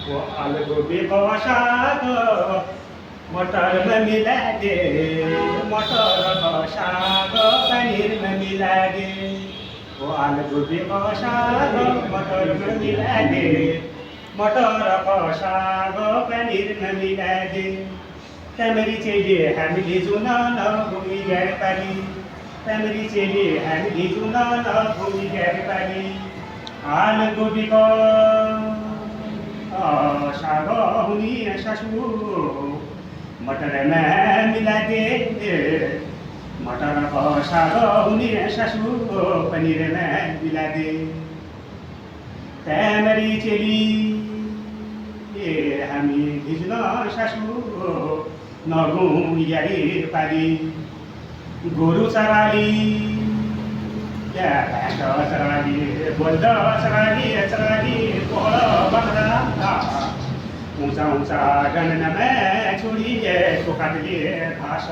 वो आलूगोभी को साग मटर में मिला दे, मटर को साग पनीर में मिला दे। वो आलूगोभी को साग मटर में मिला दे, मटर को साग पनीर में मिला दे। तमरी चेली हामी जुना न भूमि गएर पाली, तमरी चेली हामी जुना न भूमि गएर पाली। आलूगोभीको साग हुने सासू मटरमा मिलादे, मटरको साग हुने सासू पनिरमा मिलादे। तमरी चेली हामी भिज्न सासू नगौँ यारी पाली। गोरु चराली भैँस चराली, बोल्द चराली चराली कोहलो बाख्रा। उँचा उँचा गणनामा छोडिए तो काटले घाँस,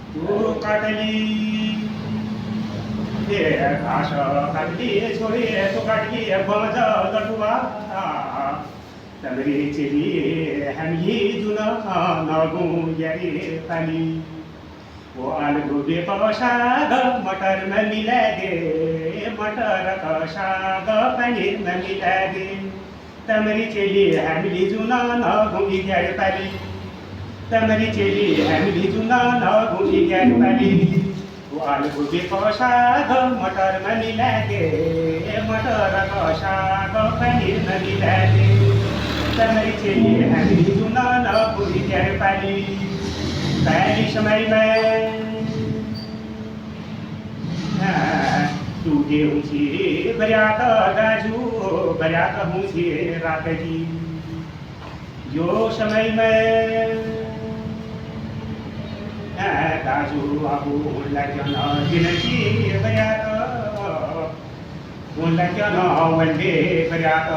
तो काटली घाँस काटली छोडिए तो काटली बज लटुवा। तमरी चेली हामी जुन नगौँ यारी पाली। वो आलूगोभी को साग मटर में मिला दे, मटर को साग पनीर में मिला दे। तमरी चेली हामी जुन नगौँ यारी पाली, तमरी चेली हामी जुन नगौँ यारी पाली। वो आलूगोभी को साग मटर में मिला दे, मटर को साग पनीर में मिला दे। तमरी चेली हामी जुन नगौँ यारी पाली। पहली समय में टूटे ऊँची बरियात दाजू, बरियात ऊँची रात की। जो समय में दाजू आबू लग्न जिनकी बरियात, लग्न वंदे बरियात।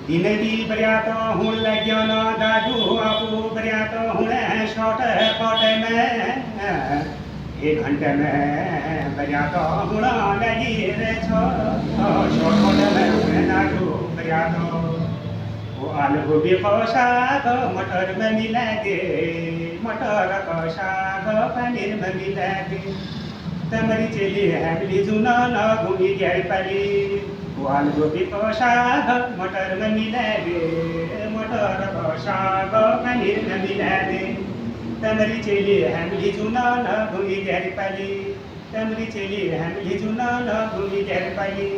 दिनकी बरियात हूँ लग्न दाजू आबू बरियात हूँ शॉर्ट कट में। 1 घंटे में बरियात हूँ लगी रे शॉर्ट कट में हूँ दाजू बरियात। वो आलूगोभी को साग मटर में मिला दे, मटर को साग पनीर में मिला दे। तमरी चेली हामी जुन नगौँ यारी पाली। वो आलूगोभी को साग मटर में मिला दे, मटर को साग पनीर में मिला दे। तमरी चेली हामी जुन नगौँ यारी पाली, तमरी चेली हामी जुन नगौँ यारी पाली।